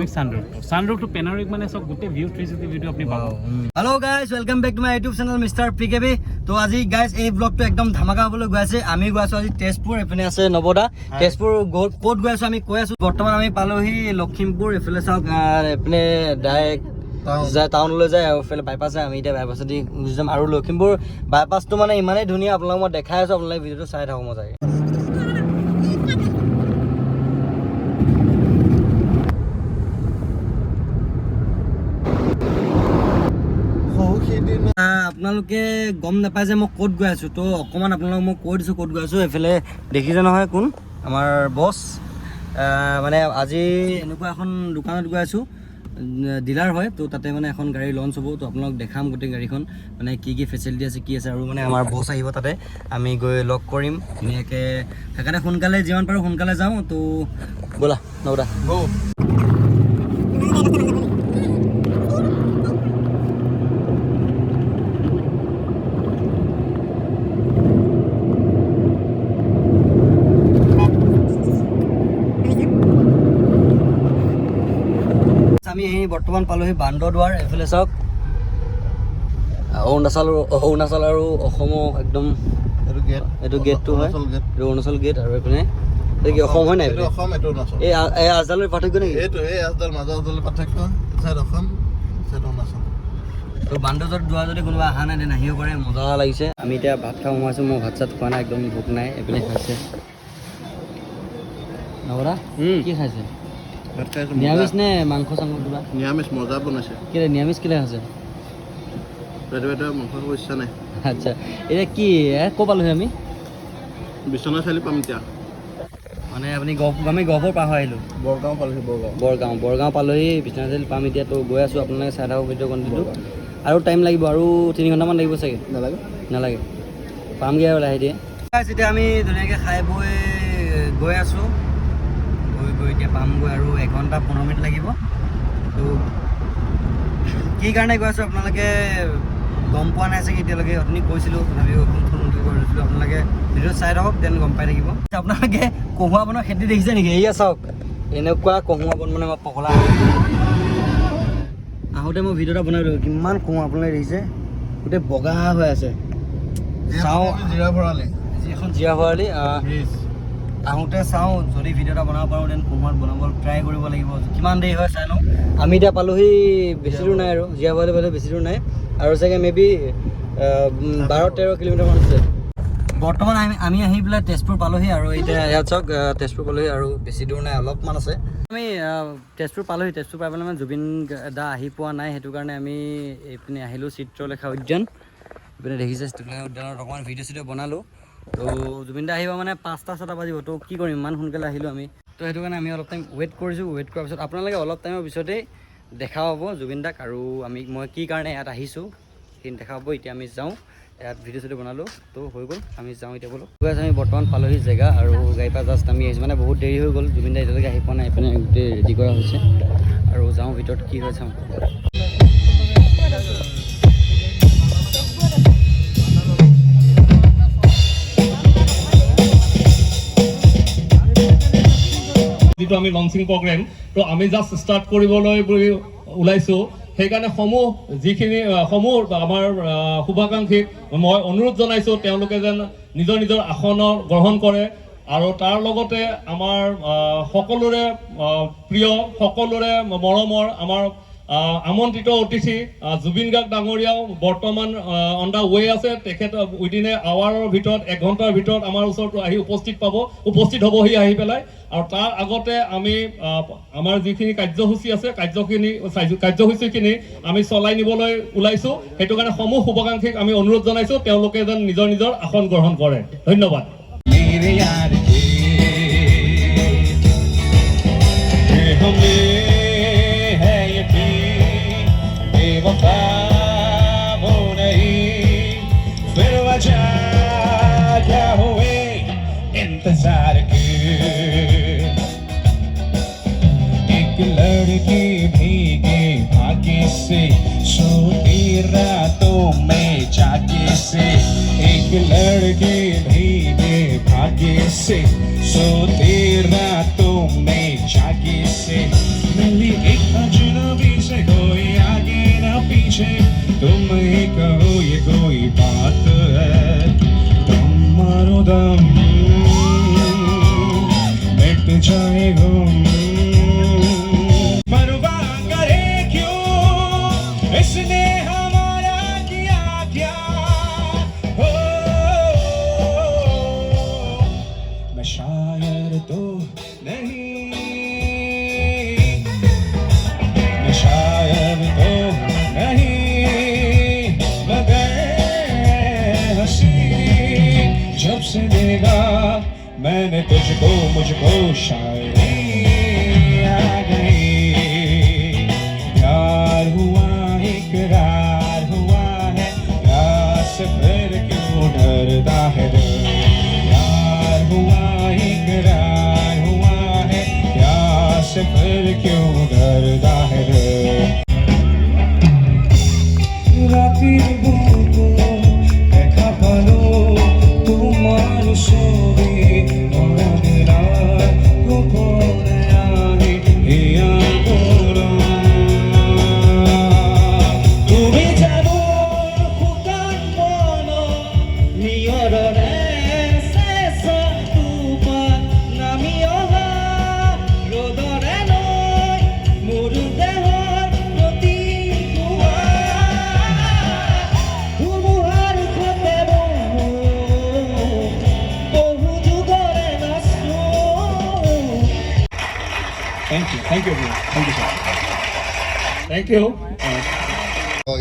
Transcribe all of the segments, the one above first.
পেনোরামিক sunroof two পেনোরামিক মানে সব গোটে ভিউ 360 ভিডিও আপনি পাব hello guys welcome back to my YouTube channel mister PKB तो আজি गाइस এই ব্লগটো একদম ধামাকা হবলৈ গৈ আছে আমি গৈ আছো আজি তেজপুৰ এফালে আছে নবদা তেজপুৰ কোট গৈ আছো আমি কৈ আছো বৰ্তমান আমি পালোহি লখিমপুৰ এফালে চাওক এফালে ডাইৰেক্ট যায় টাউনলৈ যায় আৰু এফালে বাইপাছ যায় আমি এতিয়া বাইপাছ দি গুচি যাম আৰু লখিমপুৰ বাইপাছটো মানে ইমানেই ধুনীয়া আপোনালোকক মই দেখাই আছো আপোনালোকে ভিডিঅ'টো চাই থাকক মজাকে আপোনালোকে গম নাপায় যে মই ক'ত গৈ আছোঁ তো অকণমান আপোনালোকক মই কৈ দিছোঁ ক'ত গৈ আছোঁ এইফালে দেখিছে নহয় কোন আমাৰ বছ মানে আজি এনেকুৱা এখন দোকানত গৈ আছোঁ ডিলাৰ হয় তো তাতে মানে এখন গাড়ী লঞ্চ হ'ব তো আপোনালোক দেখাম গোটেই গাড়ীখন মানে কি কি ফেচিলিটি আছে কি আছে আৰু মানে আমাৰ বছ আহিব তাতে আমি গৈ লগ কৰিম ধুনীয়াকৈ সেইকাৰণে সোনকালে যিমান পাৰোঁ সোনকালে যাওঁ তো ব'লা নবদা আমি এই বৰ্তমান পালোহি বান্দৰদুৱাৰ এইফালে চাওক অৰুণাচল আৰু অসমৰ একদম এইটো গেটটো হয় এইটো অৰুণাচল গেট আৰু এইপিনে এইটো কি অসম হয় নাই এই আজদালৰ পাৰ্থক্য নেকি তো বান্দৰদুৱাৰ যোৱা যদি কোনোবা অহা নাই তেনে আহিব পাৰে মজা লাগিছে আমি এতিয়া ভাত খাব সোমাইছোঁ মই ভাত চাত খোৱা নাই একদম ভোক নাই এইপিনে খাইছে নবদা কি খাইছে নিৰামিষ নে মাংস চাংস কিবা নিৰামিষ মজা বনাইছে কেলে নিৰামিষ কেলে আছে পেটে মাংস খাব ইচ্ছা নাই আচ্ছা এতিয়া কি ক'ৰ পালোহি আমি বিশ্বনাথ চাৰিআলি পাম এতিয়া মানে আপুনি আমি গহপুৰ পাৰ হৈ আহিলোঁ বৰগাঁও পালোহি বৰগাঁও পালোহি বিশ্বনাথ চাৰিআলি পাম এতিয়া তো গৈ আছোঁ আপোনালোকে চাই থাকক ভিডিঅ' কণ্টেণ্টটো আৰু টাইম লাগিব আৰু 3 ঘণ্টামান লাগিব চাগে নালাগে পামগৈ আৰু লাহে দিয়ে এতিয়া আমি ধুনীয়াকৈ খাই বৈ গৈ আছোঁ গৈ এতিয়া পামগৈ আৰু 1 ঘণ্টা 15 মিনিট লাগিব তো কি কাৰণে গৈ আছোঁ আপোনালোকে গম পোৱা নাই চাগে এতিয়ালৈকে আপুনি কৈছিলোঁ তথাপিও কৰিছিলোঁ আপোনালোকে ভিডিঅ' চাই থাকক দেন গম পাই থাকিব আপোনালোকে কহুৱা বনৰ খেতি দেখিছে নেকি এয়া চাওক এনেকুৱা কহুৱা বন মানে মই পকলা আহোঁতে মই ভিডিঅ' এটা বনাই দিলোঁ কিমান কহুৱা আপোনালোকে দেখিছে গোটেই বগা হৈ আছে চাওঁ এখন জীয়া ভৰালি আহোঁতে চাওঁ যদি ভিডিঅ' এটা বনাব পাৰোঁ দেন কহুৱাত বনাব ট্ৰাই কৰিব লাগিব কিমান দেৰি হয় চাই লওঁ আমি এতিয়া পালোহি বেছি দূৰ নাই আৰু জীয়া ভৰালি পালে বেছি দূৰ নাই আৰু চাগে মেবি 12-13 কিলোমিটাৰমান আছে বৰ্তমান আমি আহি পেলাই তেজপুৰ পালোহি আৰু এতিয়া ইয়াত চাওক তেজপুৰ পালোহি আৰু বেছি দূৰ নাই অলপমান আছে আমি তেজপুৰ পালোহি তেজপুৰ পাই পেলাই মানে জুবিন দা আহি পোৱা নাই সেইটো কাৰণে আমি এইপিনে আহিলোঁ চিত্ৰলেখা উদ্যান এইপিনে দেখিছে চিত্ৰলেখা উদ্যানত অকণমান ভিডিঅ' চিডিঅ' বনালোঁ তো জুবিন দা আহিব মানে 5টা-6টা বাজিব তো কি কৰিম ইমান সোনকালে আহিলোঁ আমি তো সেইটো কাৰণে আমি অলপ টাইম ৱেইট কৰিছোঁ ৱেইট কৰাৰ পিছত আপোনালোকে অলপ টাইমৰ পিছতেই দেখা পাব জুবিন দাক আৰু মই কি কাৰণে ইয়াত আহিছোঁ সেইখিনি দেখা পাব এতিয়া আমি যাওঁ ইয়াত ভিডিঅ' চিডিঅ' বনালোঁ তো হৈ গ'ল আমি যাওঁ এতিয়া বোলো গৈ আছোঁ আমি বৰ্তমান পালোহি জেগা আৰু গাড়ীৰ পৰা জাষ্ট আমি আহিছোঁ মানে বহুত দেৰি হৈ গ'ল জুবিন দা এতিয়ালৈকে আহি পোৱা নাই এইপিনে গোটেই ৰেডি কৰা হৈছে আৰু যাওঁ ভিতৰত কি হয় চাওঁ যিটো আমি লঞ্চিং প্ৰগ্ৰেম তো আমি জাষ্ট ষ্টাৰ্ট কৰিবলৈ ওলাইছোঁ সেইকাৰণে যিখিনি আমাৰ শুভাকাংক্ষীক মই অনুৰোধ জনাইছোঁ তেওঁলোকে যেন নিজৰ আসন গ্ৰহণ কৰে আৰু তাৰ লগতে আমাৰ সকলোৰে প্ৰিয় সকলোৰে মৰমৰ আমাৰ আমন্ত্ৰিত অতিথি জুবিন গাৰ্গ ডাঙৰীয়াও বৰ্তমান অন দা ৱে আছে তেখেত উইদিন এ আৱাৰৰ ভিতৰত 1 ঘণ্টাৰ ভিতৰত আমাৰ ওচৰত আহি উপস্থিত হ'বহি আহি পেলাই আৰু তাৰ আগতে আমি আমাৰ যিখিনি কাৰ্যসূচী আছে কাৰ্যসূচীখিনি আমি চলাই নিবলৈ ওলাইছোঁ সেইটো কাৰণে শুভাকাংক্ষীক আমি অনুৰোধ জনাইছোঁ তেওঁলোকে যেন নিজৰ আসন গ্ৰহণ কৰে ধন্যবাদ इंतजार के एक लड़की भीगे भाग्य से सोती रातों में जाके से एक लड़की भीगे भाग्य से सोती रातों में जाके से मिली एक अजनबी से कोई आगे ना पीछे तुम ही कहो ये कोई बात है तुम मारो दम मिट जाए गुम मरवा करे क्यों इसने हमारा किया क्या हो मैं शायर तो नहीं मैं शायर तो नहीं मगर हंसी जब से देखा मैंने तुझको मुझको शायरी आ गई प्यार हुआ इकरार हुआ है प्यार से फिर क्यों डरता है दिल प्यार हुआ इकरार हुआ है प्यार से फिर क्यों डरता है दिल राती बुको देखा पालो তোমার ছবি মনরা গোপনে আহি হিয়া করো তুমি যাব খুকান মন নিয়ৰৰে শেষ তুপা নামি অহা ৰদৰে নৈ মোৰ দেহৰ প্ৰতি ধুমুহাৰ খতে Thank you, everyone. Thank you, sir. Thank you.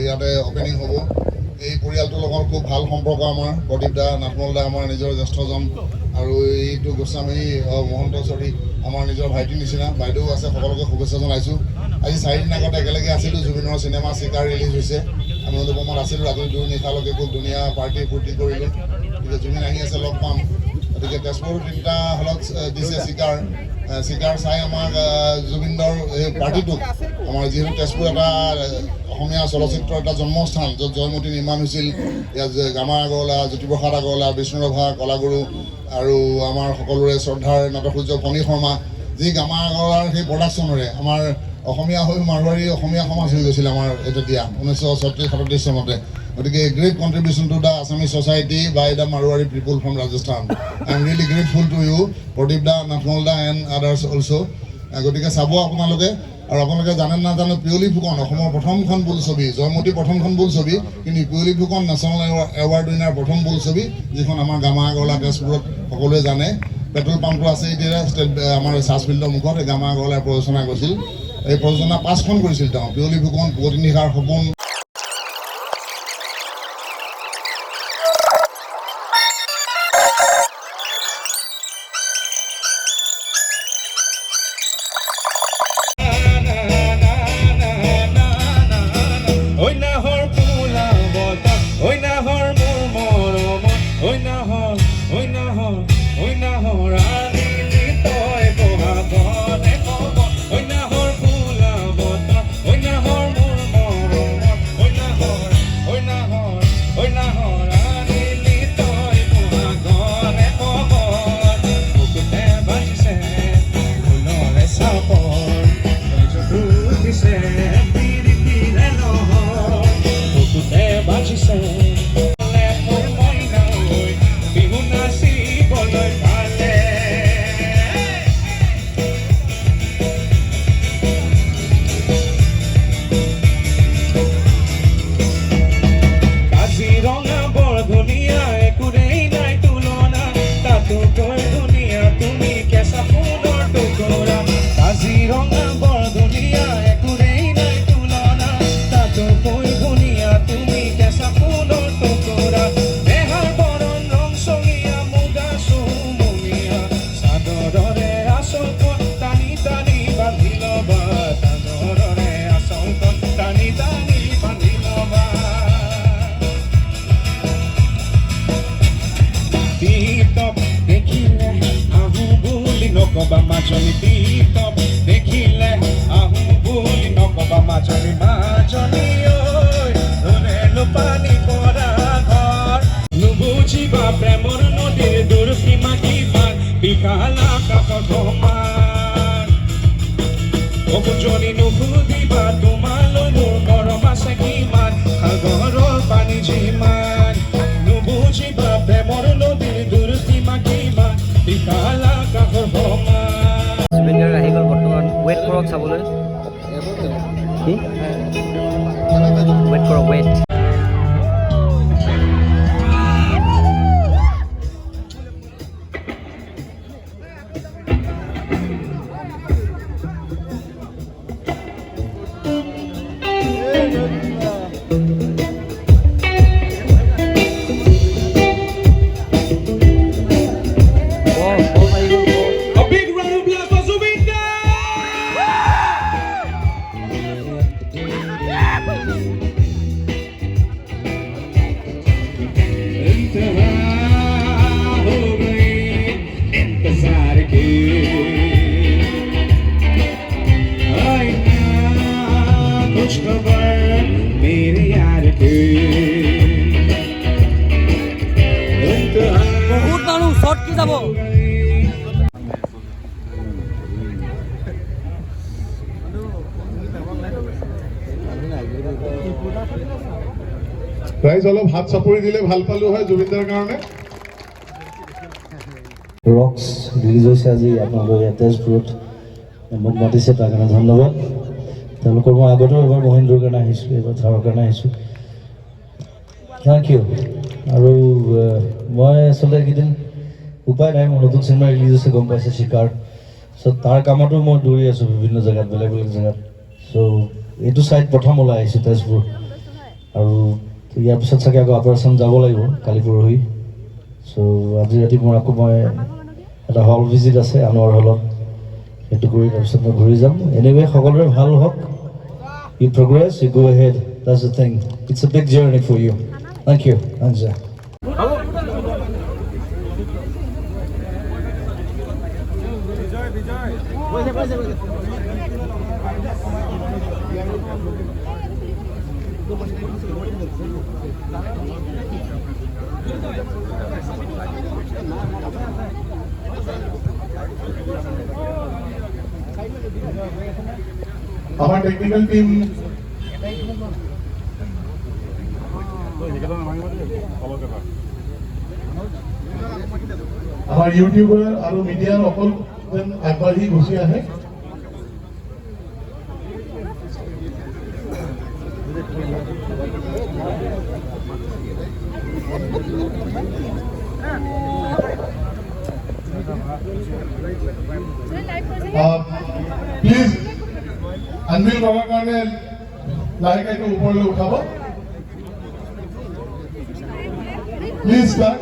ইয়াতে অপেনিং হ'ব এই পৰিয়ালটোৰ লগত খুব ভাল সম্পৰ্ক আমাৰ প্ৰদীপ দা নাটমল দা আমাৰ নিজৰ জ্যেষ্ঠজন আৰু এইটো গোস্বামী মহন্ত চৰি আমাৰ নিজৰ ভাইটিৰ নিচিনা বাইদেউ আছে সকলোকে শুভেচ্ছা জনাইছোঁ আজি 4 দিন আগত একেলগে আছিলোঁ জুবিনৰ চিনেমা চিকাৰ ৰিলিজ হৈছে আমি অনুপমত আছিলোঁ ৰাতি 2 নিশালৈকে খুব ধুনীয়া পাৰ্টি ফূৰ্তি কৰিলোঁ এতিয়া জুবিন আহি আছে লগ পাম গতিকে তেজপুৰ 3টা হলত দিছে চিকাৰ চিকাৰ চাই আমাক জুবিনৰ এই পাৰ্টিটোক আমাৰ যিহেতু তেজপুৰ এটা অসমীয়া চলচ্চিত্ৰৰ এটা জন্মস্থান য'ত জয়মতী নিৰ্মাণ হৈছিল ইয়াত গামা আগৰৱালা জ্যোতিপ্ৰসাদ আগৰৱালা বিষ্ণুৰাভা কলাগুৰু আৰু আমাৰ সকলোৰে শ্ৰদ্ধাৰ নাটসূৰ্য ফণী শৰ্মা যি গামা আগৰৱালাৰ সেই প্ৰডাকশ্যনেৰে আমাৰ অসমীয়া হৈ মাৰোৱাৰী অসমীয়া সমাজ হৈ গৈছিল আমাৰ তেতিয়া 1936-37 চনতে গতিকে great contribution to the Assamese society by the Marwari people from Rajasthan I am really grateful to you Pradip দা নাটমল দা এণ্ড আদাৰ্ছ অলছ' গতিকে চাব আপোনালোকে আৰু আপোনালোকে জানে নাজানে পিয়লি ফুকন অসমৰ প্ৰথমখন বোলছবি জয়মতী প্ৰথমখন বোলছবি কিন্তু Piyali Phukan national award winner প্ৰথম বোলছবি যিখন আমাৰ গামা আগৰৱালা তেজপুৰত সকলোৱে জানে পেট্ৰল পাম্পটো আছে এতিয়া আমাৰ চাৰ্চ ফিল্ডৰ মুখত এই গামা আগৰৱালাই প্ৰযোজনা কৰিছিল এই প্ৰযোজনা 5খন কৰিছিল তেওঁ পিয়লি ফুকন পুৱতি নিশাৰ সপোন মাজনী টিপটপ দেখিলে আহোঁ বুলি নকবা মাজনী মাজনী ঐ ৰুণেলো পানী পৰা ঘৰ নুবুজিবা প্ৰেমৰ নদীৰ দূৰ সীমা কিমান বিশাল আকাশৰ সমান উজনি নুসুধিবা তোমালৈ মোৰ মৰম আছে কিমান সাগৰৰ পানী যিমান নুবুজিবা প্ৰেমৰ নদীৰ দূৰসীমা কিমান বিশাল আকাশৰ সমান জুবিন গাৰ্গ আহি গ'ল বৰ্তমান ৱেইট কৰক চাবলৈ কি ৱেইট কৰক weight A big round of applause for Zubin इंतजार के आए ना कुछ खबर मेरे यार के বহুত মানুহ শ্বৰ্ট কি যাব ৰাইজ অলপ হাত চাপৰি দিলে ভাল পালো হয় জুবিনদাৰ কাৰণে ৰক্স ৰিলিজ হৈছে আজি আপোনালোকৰ ইয়াত তেজপুৰত মোক মাতিছে তাৰ কাৰণে ধন্যবাদ তেওঁলোকৰ মই আগতেও এবাৰ মহেন্দ্ৰৰ কাৰণে আহিছোঁ এবাৰ থাৰৰ কাৰণে আহিছোঁ থেংক ইউ আৰু মই আচলতে এইকেইদিন উপায় নাই মোৰ নতুন চিনেমা ৰিলিজ হৈছে গম পাইছে চিকাৰ চ' তাৰ কামতো মই দৌৰি আছোঁ বিভিন্ন জেগাত বেলেগ বেলেগ জেগাত চ' এইটো ছাইড প্ৰথম ওলাই আহিছোঁ তেজপুৰ আৰু ইয়াৰ পিছত চাগে আকৌ আপাৰ আছাম যাব লাগিব কালি পৰহি চ' আজি ৰাতি মোৰ আকৌ মই এটা হল ভিজিট আছে আনোৱাৰ হলত সেইটো কৰি তাৰপিছত মই ঘূৰি যাম এনিৱে সকলোৰে ভাল হওক you progress you go ahead that's the thing it's a big journey for you thank you আঞ্জা আমাৰ টেকনিক্যাল টিম আমাৰ ইউটিউবাৰ আৰু মিডিয়াৰ অকল যেন আগবাঢ়ি গুচি আহে প্লিজ আনবিল কৰাৰ কাৰণে লাহেকে এইটো ওপৰলৈ উঠাব প্লিজ ক্লাৰ্ক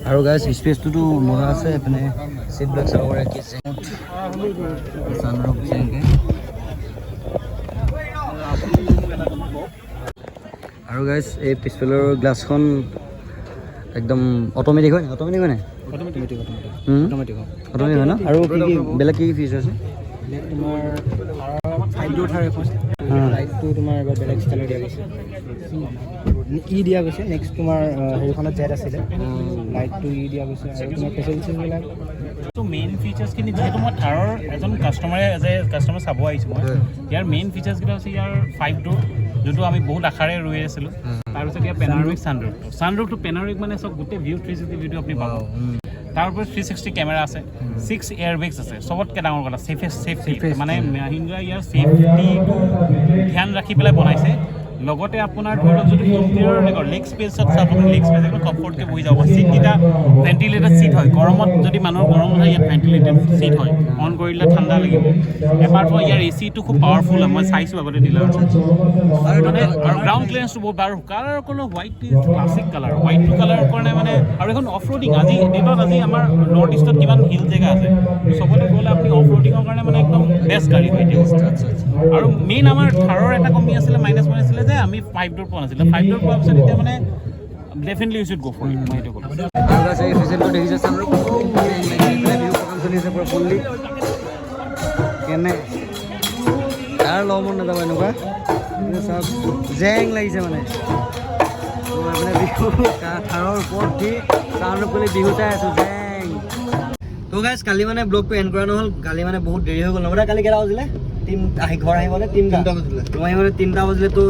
আৰু গাইছ স্পেচটোতো মজা আছে এইপিনে চিটবিলাক চাব পাৰে কি আছে চানৰূপ এনেকৈ আৰু গাইছ এই পিছফালৰ গ্লাছখন একদম অট'মেটিক হয় নাই অট'মেটিক হয় ন আৰু কি কি বেলেগ কি কি ফিচাৰ আছে তোমাৰ ফাইভ ডোৰ থাৰ এখন লাইটটো তোমাৰ এবাৰ বেলেগ ষ্টাইলৰ দিয়া গৈছে দিয়া গৈছে নেক্সট তোমাৰ হেৰিখনত জেট আছিলে লাইটটো দিয়া গৈছে আৰু তোমাৰ ফেচিলিটিছবিলাক ত' মেইন ফিচাৰ্ছখিনি যিহেতু মই থাৰৰ এজন কাষ্টমাৰে চাব আহিছোঁ মই ইয়াৰ মেইন ফিচাৰ্ছকেইটা হৈছে ইয়াৰ 5 ডোৰ যোনটো আমি বহুত আশাৰে ৰৈ আছিলোঁ তাৰপিছত ইয়াৰ পেনাৰমিক ছানৰুফটো পেনাৰমিক মানে চব গোটেই ভিউ 360 ভিডিঅ' আপুনি পাব তাৰ ওপৰত 360 কেমেৰা আছে 6 এয়াৰবেগছ আছে চবতকৈ ডাঙৰ কথা ছেফটি মানে মাহিন্দ্ৰা ইয়াৰ ছেফটিটো ধ্যান ৰাখি পেলাই বনাইছে লগতে আপোনাৰ ধৰি লওক যদি ইণ্টেৰিয়ৰ লেগ স্পেচত আপুনি লেগ স্পেচ একদম কমফৰ্টকৈ বহি যাব ছিটকেইটা ভেণ্টিলেটেড ছিট হয় গৰমত যদি মানুহৰ গৰম হয় ইয়াত ভেণ্টিলেটেড ছিট হয় অন কৰিলে ঠাণ্ডা লাগিব এপাৰ্ট ফ্ৰম ইয়াৰ এচিটো খুব পাৱাৰফুল হয় মই চাইছোঁ আগতে ডিলাৰত মানে আৰু গ্ৰাউণ্ড ক্লিয়াৰেঞ্চটো বহুত আৰু কালাৰ ক'লো হোৱাইট ক্লাছিক কালাৰ হোৱাইটটো কালাৰৰ কাৰণে মানে আৰু এখন অফ ৰ'ডিং আজি আমাৰ নৰ্থ ইষ্টত কিমান হিল জেগা আছে চবতে গ'লে আপুনি অফ ৰ'ডিঙৰ কাৰণে মানে একদম বেষ্ট গাড়ী হয় আৰু মেইন আমাৰ থাৰৰ এটা কমি আছিলে মাইনাছ পইণ্ট আছিলে যে আমি 5 ডোৰ পোৱা নাছিলে 5 ডোৰ পোৱাৰ পিছত এতিয়া মানে definitely you should go for it মই সেইটো ক'লোঁ আৰু গাইছ এই ফেচিলিটিটো দেখিছে চানৰূপ ভিউ প্ৰগ্ৰাম চলি আছে পুৰা ফুল্লি কেনে তাৰ ল'ব মন নাযাব এনেকুৱা চব জেং লাগিছে মানে মানে বিহু থাৰৰ ওপৰত দি চানৰূপ বুলি বিহু চাই আছোঁ জেং তো গাইছ কালি মানে ব্লগটো এণ্ড কৰা নহ'ল কালি মানে বহুত দেৰি হৈ গ'ল নহ'লে কালি কেইটা বাজিলে ঘৰ আহিবলৈ 3টা বাজিলে তোমাৰ আহিবলৈ 3টা বাজিলে তো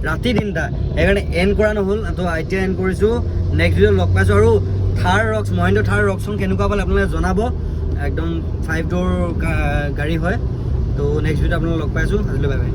ৰাতি 3টা সেইকাৰণে এণ্ড কৰা নহ'ল তো এতিয়া এণ্ড কৰিছোঁ নেক্সট ভিডিঅ'ত লগ পাইছোঁ আৰু থাৰ ৰক্স মহিন্দ্ৰা থাৰ ৰক্সখন কেনেকুৱা পালে আপোনালোকে জনাব একদম 5 ডোৰ গাড়ী হয় তো নেক্সট ভিডিঅ'ত আপোনালোকক লগ পাইছোঁ আজিলৈ বাই বাই